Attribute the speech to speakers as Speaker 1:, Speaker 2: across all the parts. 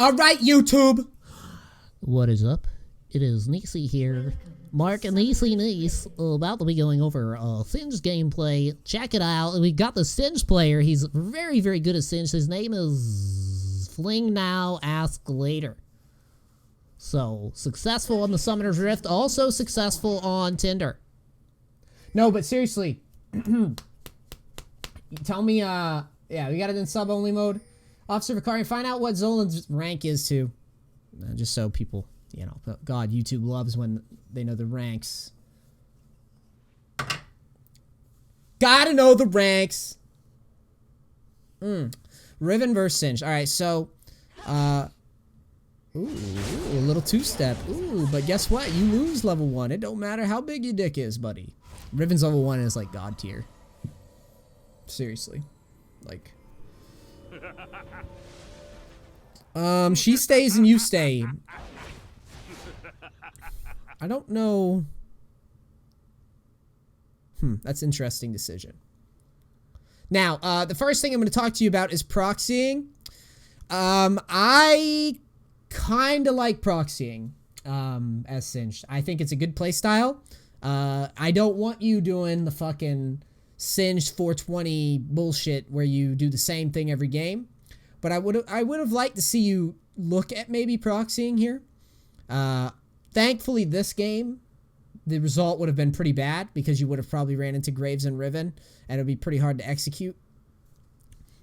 Speaker 1: All right, YouTube.
Speaker 2: What is up? It is Niecy here. Mark and Niece about to be going over Singe gameplay. Check it out. We got the Singe player. He's very, very good at Singe. His name is Fling Now, Ask Later. So, successful on the Summoner's Rift. Also successful on Tinder.
Speaker 1: No, but seriously. Tell me, yeah, we got it in sub-only mode. Officer Vicarian, find out what Zolan's rank is too. Just so people, you know, God, YouTube loves when they know the ranks. Gotta know the ranks. Riven versus Singe. Alright, so, ooh, a little two-step. Ooh, but guess what? You lose level 1. It don't matter how big your dick is, buddy. Riven's level 1 is like God tier. Seriously. Like. She stays and you stay. I don't know. That's an interesting decision. Now, the first thing I'm going to talk to you about is proxying. I kind of like proxying as Singed. I think it's a good play style. I don't want you doing the fucking Singed 420 bullshit where you do the same thing every game. But I would have liked to see you look at maybe proxying here. Thankfully, this game, the result would have been pretty bad because you would have probably ran into Graves and Riven, and it would be pretty hard to execute.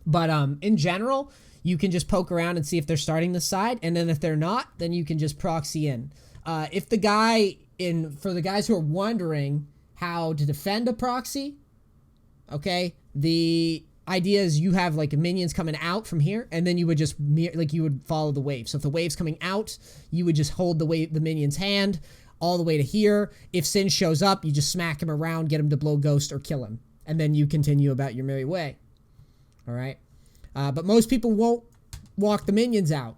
Speaker 1: But in general, you can just poke around and see if they're starting this side, and then if they're not, then you can just proxy in. If the guy for the guys who are wondering how to defend a proxy, okay, the idea is you have like minions coming out from here, and then you would just you would follow the wave. So if the wave's coming out, you would just hold the minion's hand all the way to here. If Sin shows up, you just smack him around, get him to blow ghost or kill him, and then you continue about your merry way. All right, but most people won't walk the minions out.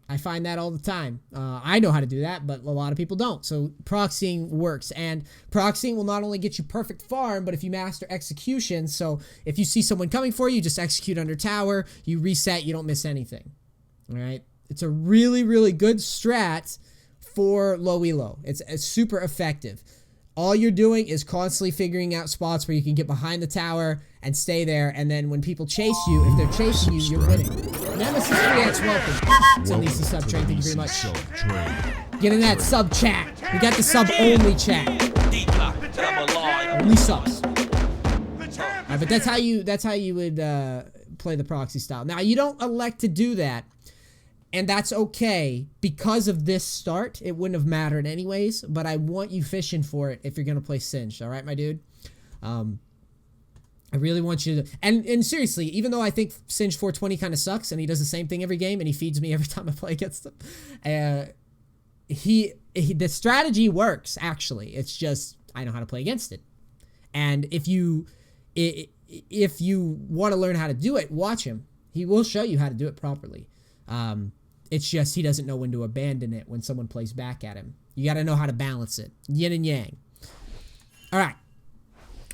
Speaker 1: I find that all the time. I know how to do that, but a lot of people don't. So proxying works, and proxying will not only get you perfect farm, but if you master execution, so if you see someone coming for you, just execute under tower, you reset, you don't miss anything. All right? It's a really, really good strat for low elo. It's super effective. All you're doing is constantly figuring out spots where you can get behind the tower and stay there, and then when people chase you, if they're chasing you, you're winning. Nemesis 3X, welcome. It's Elisa sub train, thank you very much. Get in that sub chat. We got the sub only chat. Only subs. Alright, but that's how you would play the proxy style. Now you don't elect to do that, and that's okay because of this start. It wouldn't have mattered anyways, but I want you fishing for it if you're gonna play Singed. All right, my dude. I really want you to, and seriously, even though I think Singe 420 kind of sucks and he does the same thing every game and he feeds me every time I play against him, the strategy works actually. It's just I know how to play against it, and if you want to learn how to do it, watch him. He will show you how to do it properly. It's just he doesn't know when to abandon it when someone plays back at him. You got to know how to balance it, yin and yang. All right.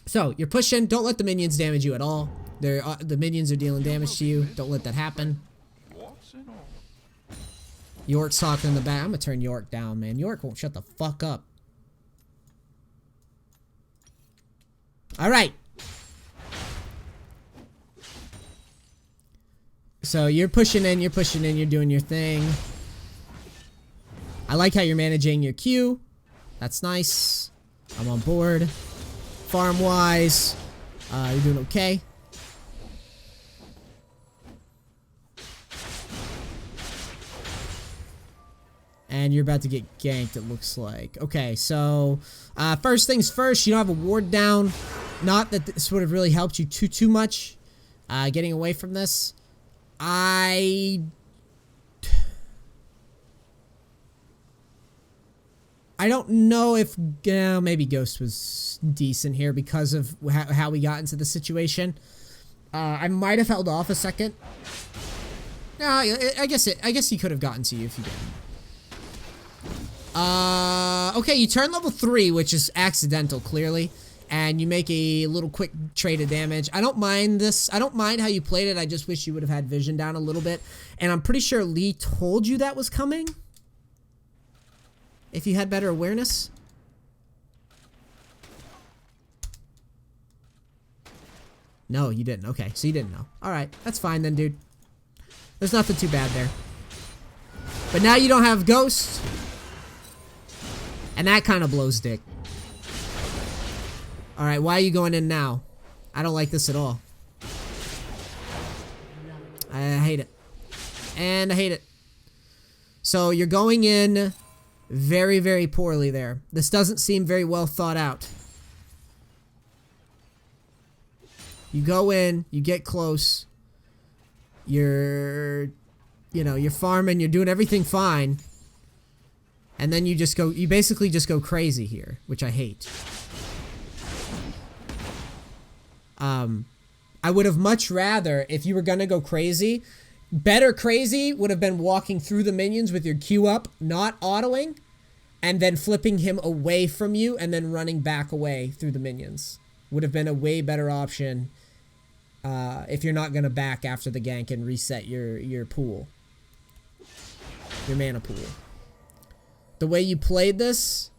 Speaker 1: So, you're pushing. Don't let the minions damage you at all. The minions are dealing damage to you. Don't let that happen. York's talking in the back. I'm going to turn York down, man. York won't shut the fuck up. Alright. So, you're pushing in, you're doing your thing. I like how you're managing your queue. That's nice. I'm on board. Farm-wise, you're doing okay. And you're about to get ganked, it looks like. Okay, so, first things first, you don't have a ward down. Not that this would have really helped you too much, getting away from this. I don't know if maybe Ghost was decent here because of how we got into the situation. I might have held off a second. No, I guess he could have gotten to you if you didn't. Okay, you turn level 3, which is accidental, clearly. and you make a little quick trade of damage. I don't mind this. I don't mind how you played it. I just wish you would have had vision down a little bit. And I'm pretty sure Lee told you that was coming. If you had better awareness. No, you didn't. Okay, so you didn't know. Alright, that's fine then, dude. There's nothing too bad there. But now you don't have Ghost. And that kind of blows dick. Alright, why are you going in now? I don't like this at all. I hate it. And I hate it. So you're going in very, very poorly there. This doesn't seem very well thought out. You go in, you get close. You're farming, you're doing everything fine. And then you basically just go crazy here, which I hate. I would have much rather, if you were gonna go crazy, better crazy would have been walking through the minions with your Q up, not autoing, and then flipping him away from you and then running back away through the minions. Would have been a way better option if you're not gonna back after the gank and reset your pool. Your mana pool. The way you played this,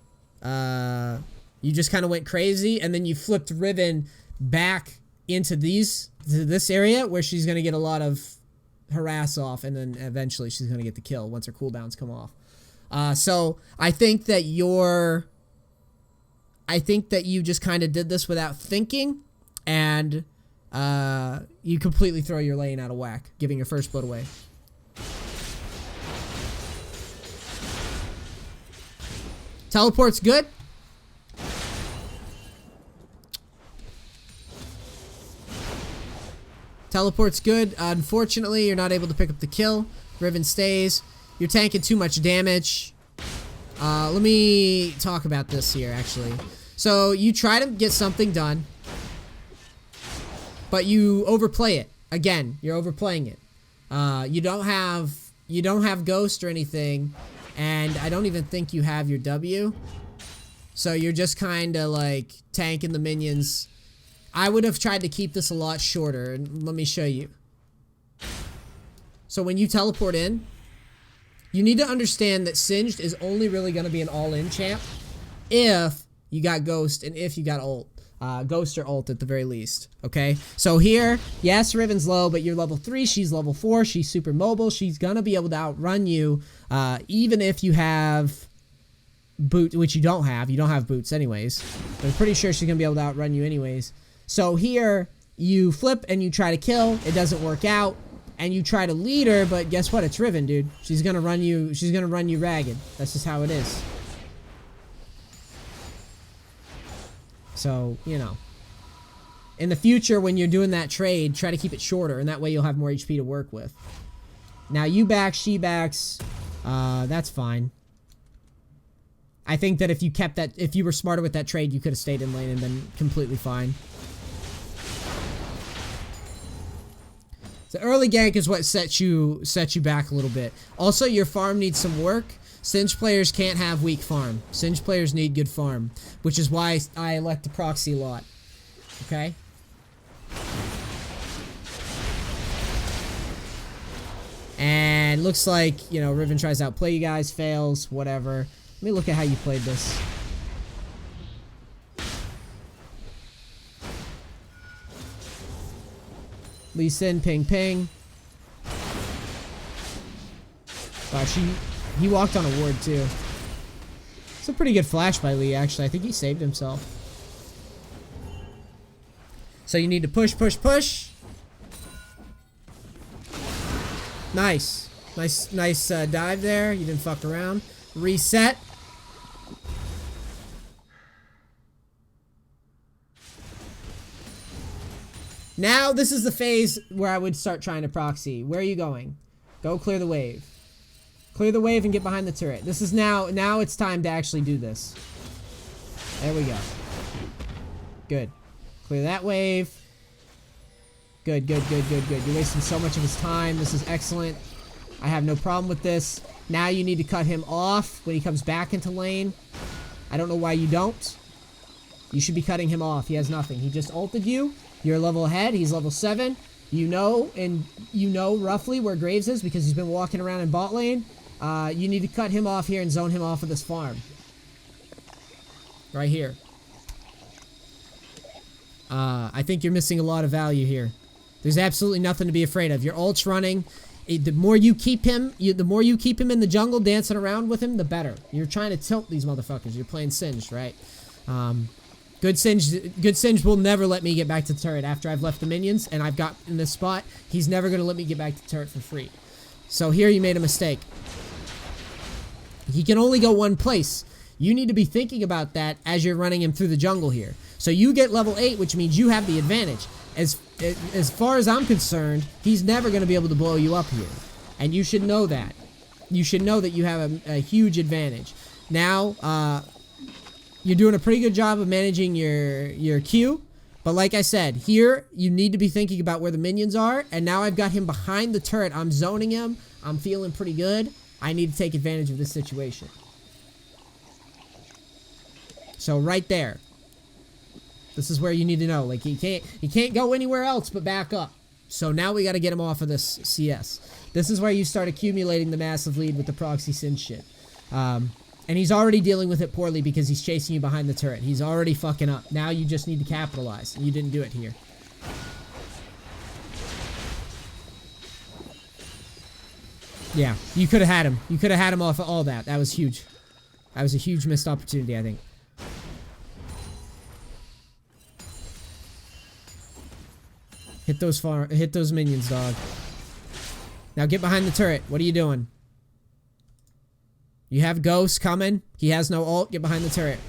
Speaker 1: you just kind of went crazy, and then you flipped Riven back into this area where she's going to get a lot of harass off, and then eventually she's going to get the kill once her cooldowns come off. So I think that you just kind of did this without thinking, and you completely throw your lane out of whack, giving your first blood away. Teleport's good. Teleport's good. Unfortunately, you're not able to pick up the kill. Riven stays. You're tanking too much damage. Let me talk about this here, actually. So, you try to get something done, but you overplay it. Again, you're overplaying it. You don't have Ghost or anything, and I don't even think you have your W. So, you're just kind of like tanking the minions. I would have tried to keep this a lot shorter, and let me show you. So when you teleport in, you need to understand that Singed is only really going to be an all-in champ if you got Ghost and if you got ult. Ghost or ult at the very least, okay? So here, yes, Riven's low, but you're level 3, she's level 4, she's super mobile, she's going to be able to outrun you, even if you have boot, which you don't have boots anyways. But I'm pretty sure she's going to be able to outrun you anyways. So here, you flip and you try to kill, it doesn't work out, and you try to lead her, but guess what? It's Riven, dude. She's gonna run you ragged. That's just how it is. So, you know. In the future, when you're doing that trade, try to keep it shorter, and that way you'll have more HP to work with. Now, you back, she backs, that's fine. I think that if you were smarter with that trade, you could have stayed in lane and been completely fine. The early gank is what sets you back a little bit. Also, your farm needs some work. Singed players can't have weak farm. Singed players need good farm, which is why I elect the proxy a lot. Okay? And looks like, you know, Riven tries to outplay you guys, fails, whatever. Let me look at how you played this. Lee Sin, ping, ping. Wow, he walked on a ward too. It's a pretty good flash by Lee, actually. I think he saved himself. So you need to push, push, push. Nice. Nice dive there. You didn't fuck around. Reset. Now, this is the phase where I would start trying to proxy. Where are you going? Go clear the wave. Clear the wave and get behind the turret. This is now it's time to actually do this. There we go. Good. Clear that wave. Good, good, good, good, good. You're wasting so much of his time. This is excellent. I have no problem with this. Now you need to cut him off when he comes back into lane. I don't know why you don't. You should be cutting him off. He has nothing. He just ulted you. You're a level ahead. He's level 7. You know, and you know roughly where Graves is because he's been walking around in bot lane. You need to cut him off here and zone him off of this farm. Right here. I think you're missing a lot of value here. There's absolutely nothing to be afraid of. Your ult's running. The more you keep him, the more you keep him in the jungle dancing around with him, the better. You're trying to tilt these motherfuckers. You're playing Singed, right? Good Singed will never let me get back to the turret after I've left the minions and I've got in this spot. He's never going to let me get back to the turret for free. So here you made a mistake. He can only go one place. You need to be thinking about that as you're running him through the jungle here. So you get level 8, which means you have the advantage. As far as I'm concerned, he's never going to be able to blow you up here. And you should know that. You should know that you have a huge advantage. Now, you're doing a pretty good job of managing your Q. But like I said, here, you need to be thinking about where the minions are. And now I've got him behind the turret. I'm zoning him. I'm feeling pretty good. I need to take advantage of this situation. So right there. This is where you need to know. Like, he can't go anywhere else but back up. So now we got to get him off of this CS. This is where you start accumulating the massive lead with the proxy sin shit. And he's already dealing with it poorly because he's chasing you behind the turret. He's already fucking up. Now you just need to capitalize. And you didn't do it here. Yeah, you could have had him. You could have had him off of all that. That was huge. That was a huge missed opportunity, I think. Hit those minions, dog. Now get behind the turret. What are you doing? You have Ghost coming. He has no ult. Get behind the turret.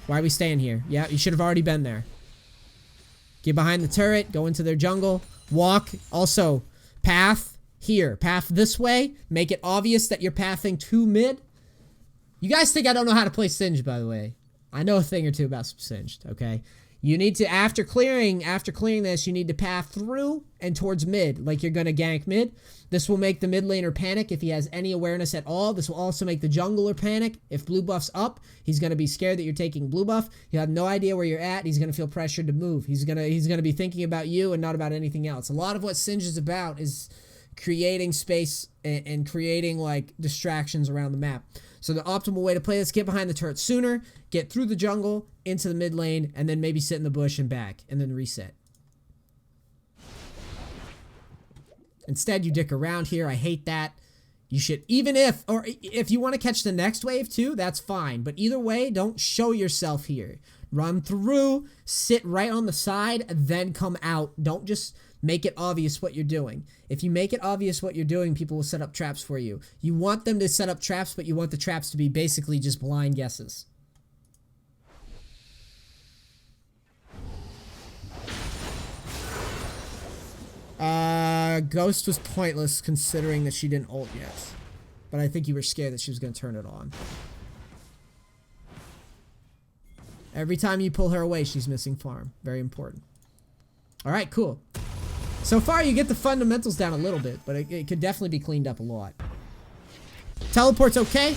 Speaker 1: Why are we staying here? Yeah, you should have already been there. Get behind the turret. Go into their jungle. Walk. Also, path here. Path this way. Make it obvious that you're pathing to mid. You guys think I don't know how to play Singed, by the way. I know a thing or two about Singed, okay? You need to, after clearing this, you need to path through and towards mid, like you're going to gank mid. This will make the mid laner panic if he has any awareness at all. This will also make the jungler panic. If blue buff's up, he's going to be scared that you're taking blue buff. He'll have no idea where you're at. He's going to feel pressured to move. He's going to be thinking about you and not about anything else. A lot of what Singed is about is creating space and creating like distractions around the map. So the optimal way to play this, get behind the turret sooner, get through the jungle, into the mid lane, and then maybe sit in the bush and back, and then reset. Instead, you dick around here. I hate that. You should, even if you want to catch the next wave too, that's fine. But either way, don't show yourself here. Run through, sit right on the side, then come out. Don't just make it obvious what you're doing. If you make it obvious what you're doing, people will set up traps for you. You want them to set up traps, but you want the traps to be basically just blind guesses. Ghost was pointless considering that she didn't ult yet. But I think you were scared that she was going to turn it on. Every time you pull her away, she's missing farm. Very important. Alright, cool. So far, you get the fundamentals down a little bit, but it could definitely be cleaned up a lot. Teleport's okay.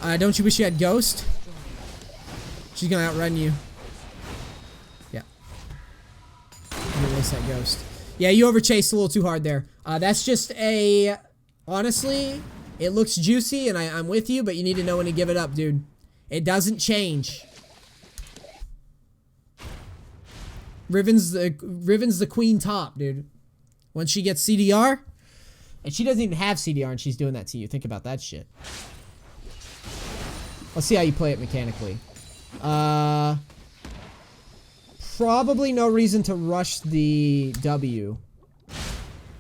Speaker 1: Don't you wish you had Ghost? She's gonna outrun you. Yeah. I'm gonna waste that Ghost. Yeah, you overchased a little too hard there. That's just a... Honestly, it looks juicy, and I'm with you, but you need to know when to give it up, dude. It doesn't change. Riven's the queen top, dude. Once she gets CDR, and she doesn't even have CDR, and she's doing that to you. Think about that shit. Let's see how you play it mechanically. Probably no reason to rush the W.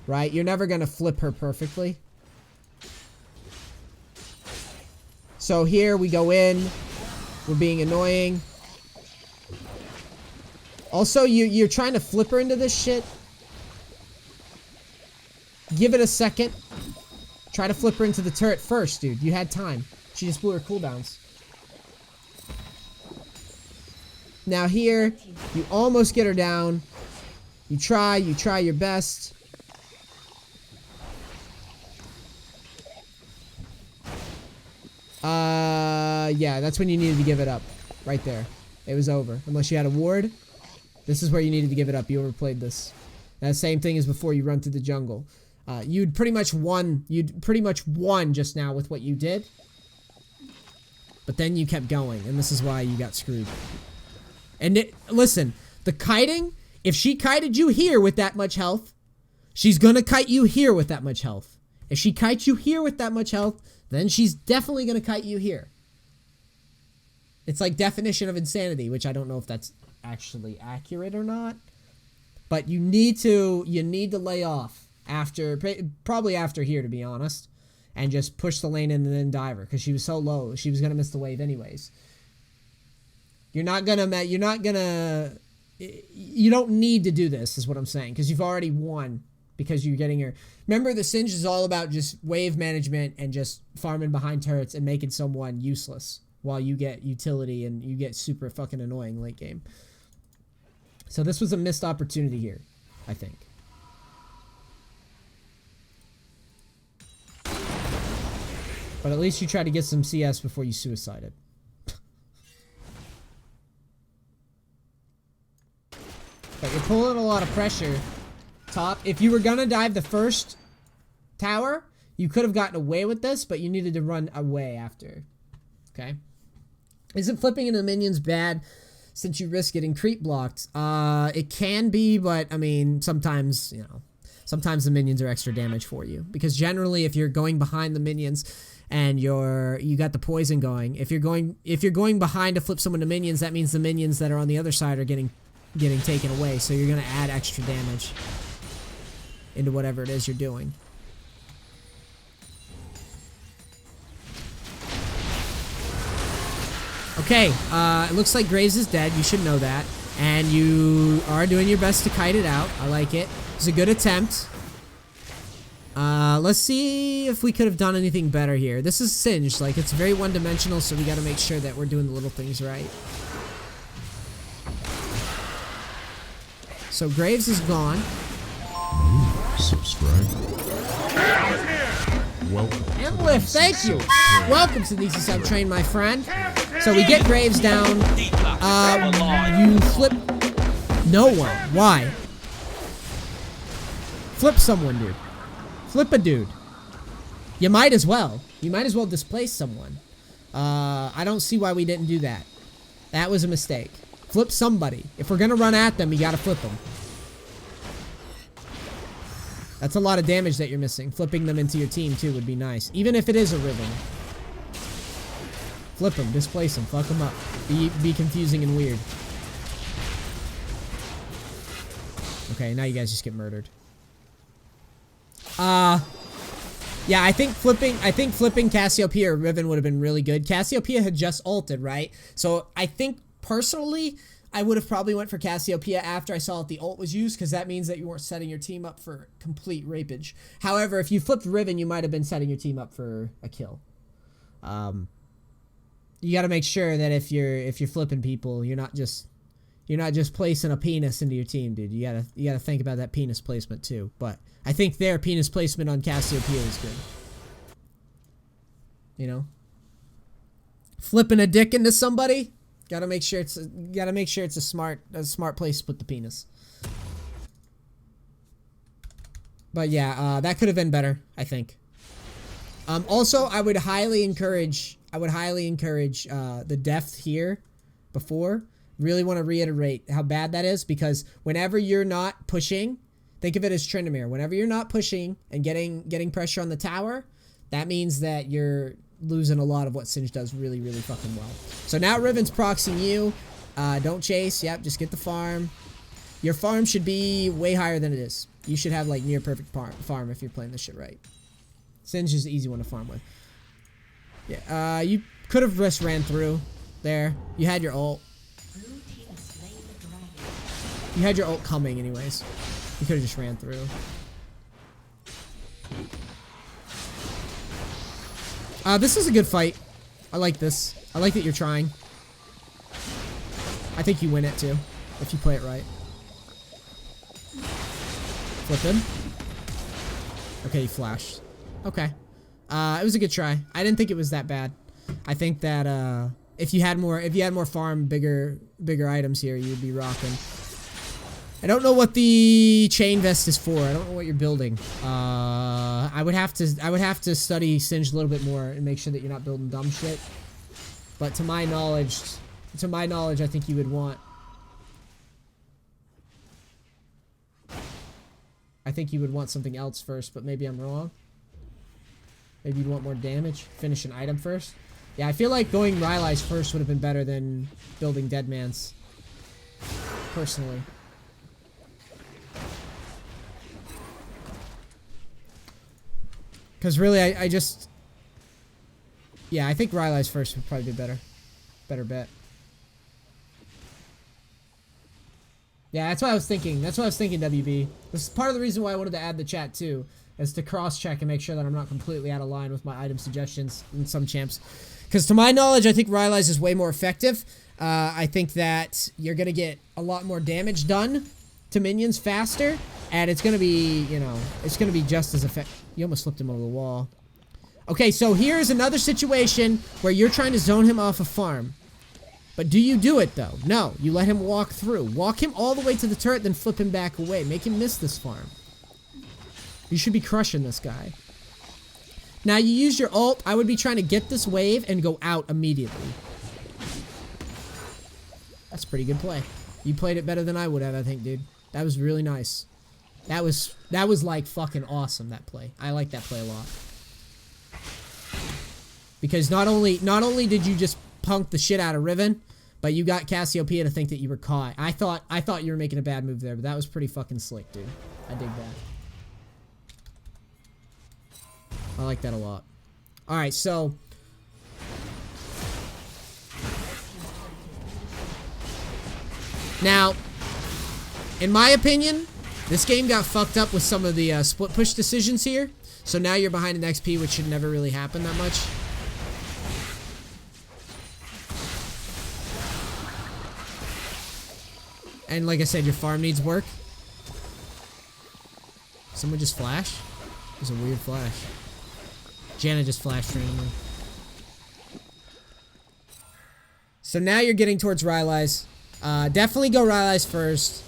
Speaker 1: Right? You're never gonna flip her perfectly. So here we go in. We're being annoying. Also, you're trying to flip her into this shit. Give it a second. Try to flip her into the turret first, dude. You had time. She just blew her cooldowns. Now here, you almost get her down. You try your best. Yeah, that's when you needed to give it up. Right there. It was over. Unless you had a ward. This is where you needed to give it up. You overplayed this. That same thing as before you run through the jungle. You'd pretty much won just now with what you did. But then you kept going, and this is why you got screwed. And listen, the kiting, if she kited you here with that much health, she's gonna kite you here with that much health. If she kites you here with that much health, then she's definitely gonna kite you here. It's like definition of insanity, which I don't know if that's actually accurate or not. But you need to lay off after, probably after here, to be honest. And just push the lane in and then dive her, because she was so low. She was going to miss the wave anyways. You don't need to do this, is what I'm saying, because you've already won, because you're getting her. Remember, the Singe is all about just wave management and just farming behind turrets and making someone useless while you get utility and you get super fucking annoying late game. So this was a missed opportunity here, I think. But at least you tried to get some CS before you suicided. But you're pulling a lot of pressure. Top. If you were gonna dive the first tower, you could have gotten away with this, but you needed to run away after. Okay? Isn't flipping into minions bad since you risk getting creep blocked? It can be, but I mean, sometimes, sometimes the minions are extra damage for you. Because generally, if you're going behind the minions and you got the poison going, if you're going behind to flip someone to minions, that means the minions that are on the other side are getting taken away. So you're gonna add extra damage into whatever it is you're doing. Okay, it looks like Graves is dead. You should know that. And you are doing your best to kite it out. I like it. It's a good attempt. Let's see if we could have done anything better here. This is Singed. Like, it's very one-dimensional, so we gotta make sure that we're doing the little things right. So Graves is gone.
Speaker 3: Subscribe. Welcome.
Speaker 1: And lift, thank you. Welcome to the Easy Sub Train, my friend. So we get Graves down. You flip no one. Why? Flip someone, dude. Flip a dude. You might as well. You might as well displace someone. I don't see why we didn't do that. That was a mistake. Flip somebody. If we're gonna run at them, you gotta flip them. That's a lot of damage that you're missing. Flipping them into your team, too, would be nice. Even if it is a Riven. Flip them. Displace them. Fuck them up. Be confusing and weird. Okay, now you guys just get murdered. Yeah, I think flipping Cassiopeia or Riven would have been really good. Cassiopeia had just ulted, right? So I think, personally, I would have probably went for Cassiopeia after I saw that the ult was used, because that means that you weren't setting your team up for complete rapage. However, if you flipped Riven, you might have been setting your team up for a kill. You got to make sure that if you're flipping people, you're not just placing a penis into your team, dude. You gotta think about that penis placement too. But I think their penis placement on Cassiopeia is good. You know, flipping a dick into somebody. Gotta make sure it's a smart place to put the penis. But yeah, that could have been better, I think. Also, I would highly encourage the depth here before. Really want to reiterate how bad that is, because whenever you're not pushing, think of it as Tryndamere. Whenever you're not pushing and getting pressure on the tower, that means that you're losing a lot of what Singe does really, really fucking well. So now Riven's proxying you. Don't chase. Yep, just get the farm. Your farm should be way higher than it is. You should have like near perfect farm if you're playing this shit right. Singe is the easy one to farm with. Yeah, you could have just ran through there. You had your ult. You had your ult coming anyways. You could have just ran through. This is a good fight. I like this. I like that you're trying. I think you win it too, if you play it right. Flip him. Okay, he flashed. Okay. It was a good try. I didn't think it was that bad. I think that, If you had more farm, bigger items here, you'd be rocking. I don't know what the chain vest is for. I don't know what you're building. I would have to study Singed a little bit more and make sure that you're not building dumb shit. But to my knowledge, I think you would want. I think you would want something else first, but maybe I'm wrong. Maybe you'd want more damage. Finish an item first. Yeah, I feel like going Rylai's first would have been better than building Deadman's. Personally. Because really, I just... Yeah, I think Rylai's first would probably be better. Better bet. Yeah, that's what I was thinking. That's what I was thinking, WB. This is part of the reason why I wanted to add the chat, too. Is to cross-check and make sure that I'm not completely out of line with my item suggestions in some champs. Because to my knowledge, I think Rylai's is way more effective. I think that you're going to get a lot more damage done to minions faster. And it's going to be, you know, it's going to be just as effective. You almost flipped him over the wall. Okay, so here's another situation where you're trying to zone him off a farm. But do you do it, though? No, you let him walk through. Walk him all the way to the turret, then flip him back away. Make him miss this farm. You should be crushing this guy. Now, you use your ult. I would be trying to get this wave and go out immediately. That's a pretty good play. You played it better than I would have, I think, dude. That was really nice. That was like fucking awesome, that play. I like that play a lot. Because not only did you just punk the shit out of Riven, but you got Cassiopeia to think that you were caught. I thought you were making a bad move there, but that was pretty fucking slick, dude. I dig that. I like that a lot. Alright, so... Now, in my opinion, this game got fucked up with some of the split push decisions here. So now you're behind an XP, which should never really happen that much. And like I said, your farm needs work. Someone just flash? It was a weird flash. Janna just flashed randomly. So now you're getting towards Rylai's. Definitely go Rylai's first.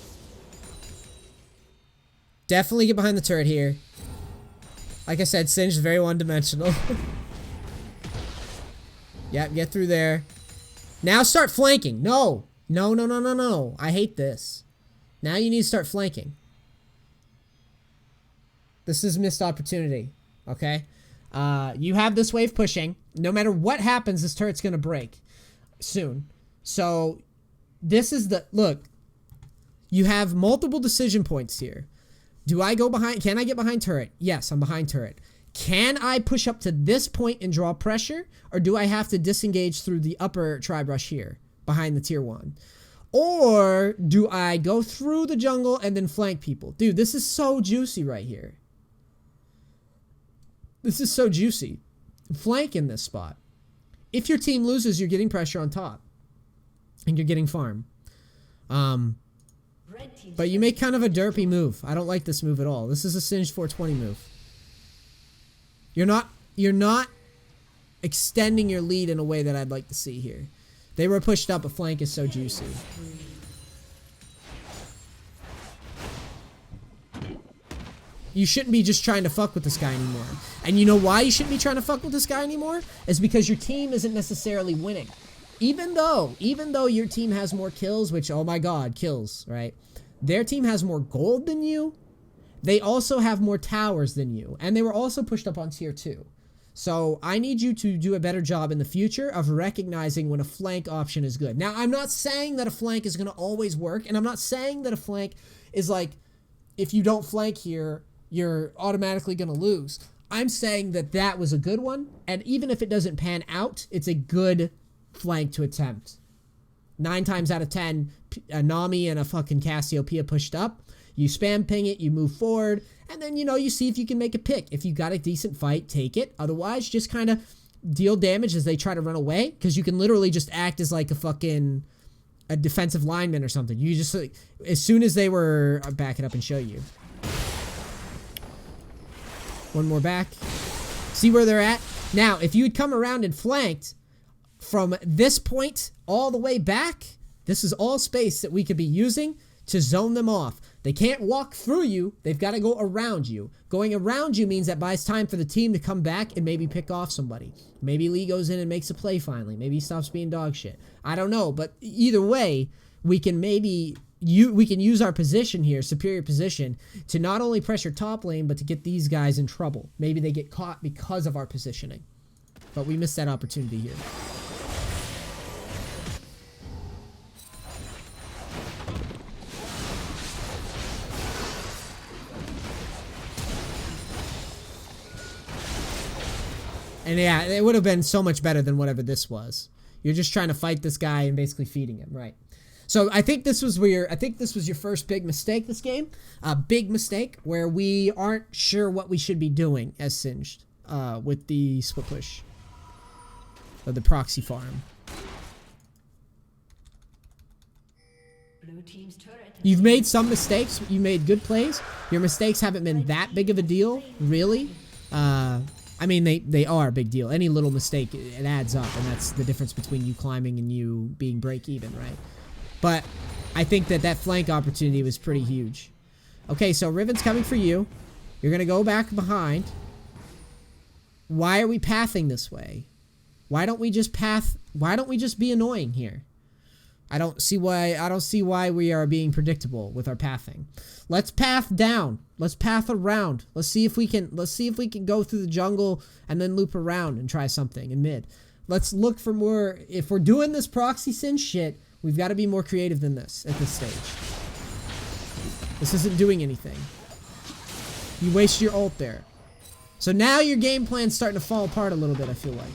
Speaker 1: Definitely get behind the turret here. Like I said, Singed is very one-dimensional. Yep, get through there. Now start flanking. No. No, no, no, no, no. I hate this. Now you need to start flanking. This is missed opportunity. Okay? You have this wave pushing. No matter what happens, this turret's going to break soon. So, this is the... Look. You have multiple decision points here. Do I go behind... Can I get behind turret? Yes, I'm behind turret. Can I push up to this point and draw pressure? Or do I have to disengage through the upper tribe rush here? Behind the tier 1. Or do I go through the jungle and then flank people? Dude, this is so juicy right here. This is so juicy. Flank in this spot. If your team loses, you're getting pressure on top. And you're getting farm. But you make kind of a derpy move. I don't like this move at all. This is a Singed 420 move. You're not extending your lead in a way that I'd like to see here. They were pushed up, but flank is so juicy. You shouldn't be just trying to fuck with this guy anymore. And you know why you shouldn't be trying to fuck with this guy anymore? Is because your team isn't necessarily winning. Even though your team has more kills, which, oh my god, kills, right? Their team has more gold than you. They also have more towers than you. And they were also pushed up on tier 2. So I need you to do a better job in the future of recognizing when a flank option is good. Now, I'm not saying that a flank is going to always work. And I'm not saying that a flank is like, if you don't flank here, you're automatically going to lose. I'm saying that that was a good one. And even if it doesn't pan out, it's a good flank to attempt. 9 times out of 10, a Nami and a fucking Cassiopeia pushed up. You spam ping it, you move forward, and then, you know, you see if you can make a pick. If you got a decent fight, take it. Otherwise, just kind of deal damage as they try to run away, because you can literally just act as like a defensive lineman or something. You just, like, as soon as they were... I'll back it up and show you. One more back. See where they're at? Now, if you had come around and flanked, from this point all the way back, this is all space that we could be using to zone them off. They can't walk through you. They've got to go around you. Going around you means that buys time for the team to come back and maybe pick off somebody. Maybe Lee goes in and makes a play finally. Maybe he stops being dog shit. I don't know. But either way, we can use our position here, superior position, to not only pressure top lane, but to get these guys in trouble. Maybe they get caught because of our positioning. But we missed that opportunity here. And yeah, it would have been so much better than whatever this was. You're just trying to fight this guy and basically feeding him, right? So I think this was your first big mistake this game. A big mistake where we aren't sure what we should be doing as Singed with the split push. Or the proxy farm.
Speaker 3: Blue team's turret.
Speaker 1: You've made some mistakes. You made good plays. Your mistakes haven't been that big of a deal, really. I mean, they are a big deal. Any little mistake, it adds up, and that's the difference between you climbing and you being break even, right? But I think that flank opportunity was pretty huge. Okay, so Riven's coming for you. You're going to go back behind. Why are we pathing this way? Why don't we just be annoying here? I don't see why we are being predictable with our pathing. Let's path down. Let's path around. Let's see if we can go through the jungle and then loop around and try something in mid. Let's look for more. If we're doing this proxy sin shit, we've got to be more creative than this at this stage. This isn't doing anything. You waste your ult there. So now your game plan's starting to fall apart a little bit, I feel like.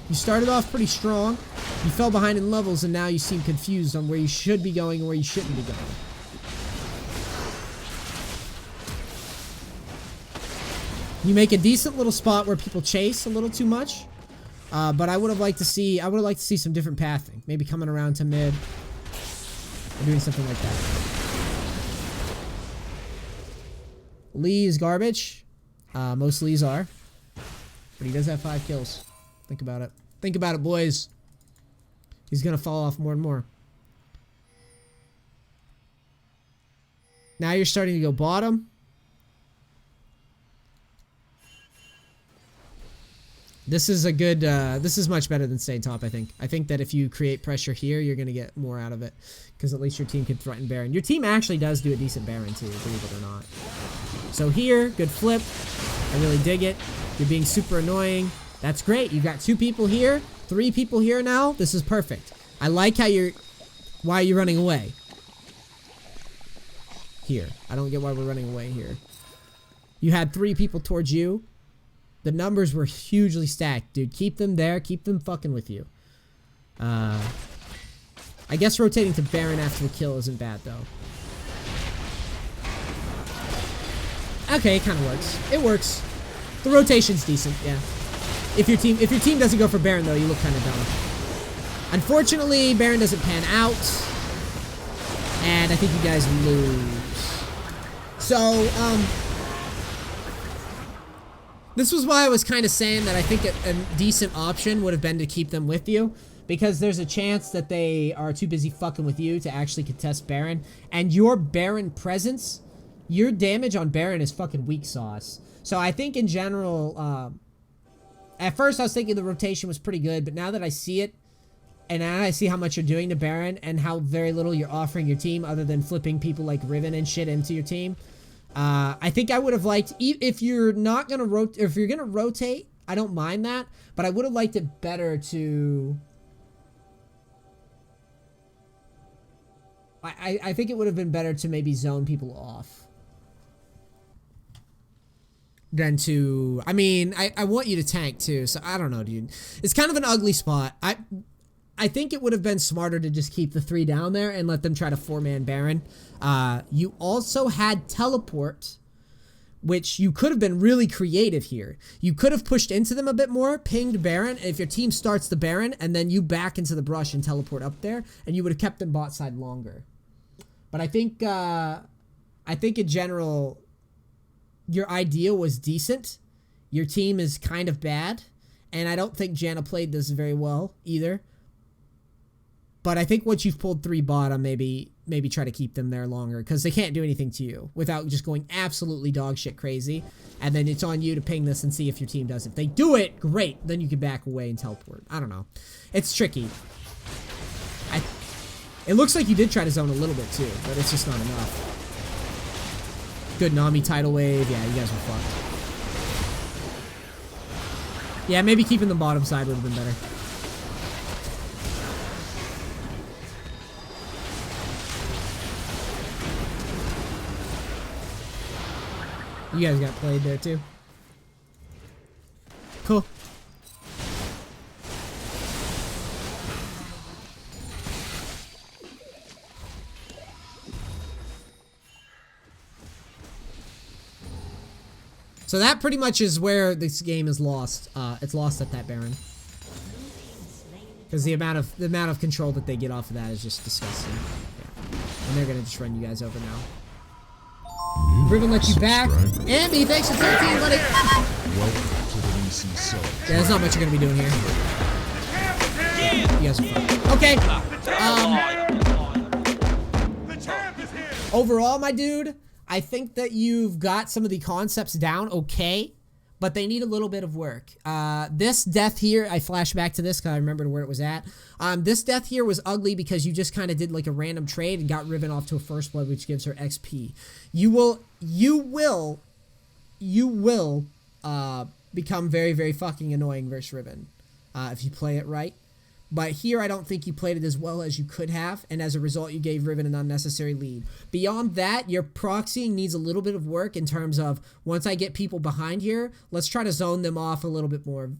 Speaker 1: You started off pretty strong. You fell behind in levels, and now you seem confused on where you should be going and where you shouldn't be going. You make a decent little spot where people chase a little too much, but I would have liked to see some different pathing. Maybe coming around to mid or doing something like that. Lee is garbage. Most Lees are, but he does have 5 kills. Think about it. Think about it, boys. He's gonna fall off more and more. Now you're starting to go bottom. This is a good, this is much better than staying top, I think. I think that if you create pressure here, you're going to get more out of it. Because at least your team can threaten Baron. Your team actually does do a decent Baron too, believe it or not. So here, good flip. I really dig it. You're being super annoying. That's great. You got 2 people here, 3 people here now. This is perfect. I like how why are you running away? Here. I don't get why we're running away here. You had 3 people towards you. The numbers were hugely stacked, dude. Keep them there. Keep them fucking with you. I guess rotating to Baron after the kill isn't bad, though. Okay, it kind of works. It works. The rotation's decent, yeah. If your team doesn't go for Baron, though, you look kind of dumb. Unfortunately, Baron doesn't pan out. And I think you guys lose. So, this was why I was kind of saying that I think a decent option would have been to keep them with you. Because there's a chance that they are too busy fucking with you to actually contest Baron. And your Baron presence, your damage on Baron is fucking weak sauce. So I think in general, at first I was thinking the rotation was pretty good. But now that I see it, and now I see how much you're doing to Baron and how very little you're offering your team other than flipping people like Riven and shit into your team. I think I would have liked, if you're not going to rotate, if you're going to rotate, I don't mind that, but I would have liked it better to, I think it would have been better to maybe zone people off than to, I mean, I want you to tank too, so I don't know, dude. It's kind of an ugly spot. I think it would have been smarter to just keep the 3 down there and let them try to 4-man Baron. You also had teleport, which you could have been really creative here. You could have pushed into them a bit more, pinged Baron, and if your team starts the Baron, and then you back into the brush and teleport up there, and you would have kept them bot side longer. But I think in general, your idea was decent. Your team is kind of bad, and I don't think Janna played this very well either. But I think once you've pulled 3 bottom, maybe try to keep them there longer, because they can't do anything to you without just going absolutely dog shit crazy. And then it's on you to ping this and see if your team does it. If they do it, great. Then you can back away and teleport. I don't know. It's tricky. It looks like you did try to zone a little bit too, but it's just not enough. Good Nami tidal wave. Yeah, you guys were fucked. Yeah, maybe keeping the bottom side would have been better. You guys got played there too. Cool. So that pretty much is where this game is lost. It's lost at that Baron. Because the amount of control that they get off of that is just disgusting. Yeah. And they're gonna just run you guys over now. Riven let you back. Ambi, thanks for 13, buddy.
Speaker 4: Welcome to the EC
Speaker 1: Yeah, there's not much you're gonna be doing here. You guys are fun. Okay. Overall, my dude, I think that you've got some of the concepts down okay, but they need a little bit of work. This death here, I flash back to this because I remembered where it was at. This death here was ugly because you just kind of did like a random trade and got Riven off to a first blood, which gives her XP. You will become very, very fucking annoying versus Riven if you play it right. But here, I don't think you played it as well as you could have, and as a result, you gave Riven an unnecessary lead. Beyond that, your proxying needs a little bit of work in terms of, once I get people behind here, let's try to zone them off a little bit more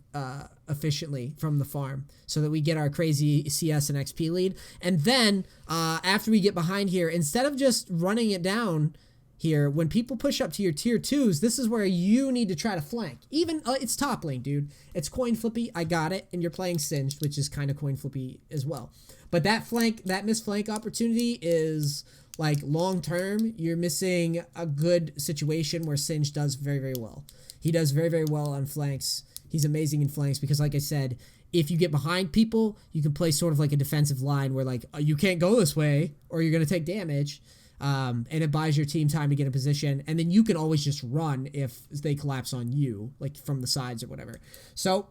Speaker 1: efficiently from the farm so that we get our crazy CS and XP lead. And then, after we get behind here, instead of just running it down here, when people push up to your tier 2s, this is where you need to try to flank. Even, it's top lane, dude. It's coin flippy, I got it, and you're playing Singed, which is kind of coin flippy as well. But that missed flank opportunity is, like, long term. You're missing a good situation where Singed does very, very well. He does very, very well on flanks. He's amazing in flanks because, like I said, if you get behind people, you can play sort of like a defensive line where, like, you can't go this way or you're going to take damage. And it buys your team time to get in position, and then you can always just run if they collapse on you, like from the sides or whatever. So,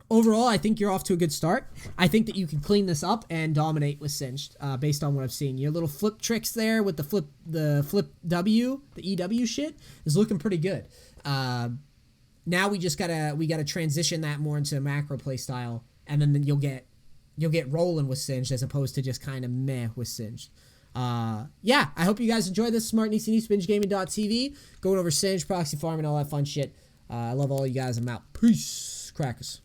Speaker 1: overall, I think you're off to a good start. I think that you can clean this up and dominate with Singed, based on what I've seen. Your little flip tricks there with the flip W, the EW shit is looking pretty good. Now we gotta transition that more into a macro play style, and then you'll get rolling with Singed as opposed to just kind of meh with Singed. Yeah, I hope you guys enjoyed this. Smart and ECD, BingeGaming.tv, going over Singed, Proxy Farm, and all that fun shit. I love all you guys. I'm out. Peace. Crackers.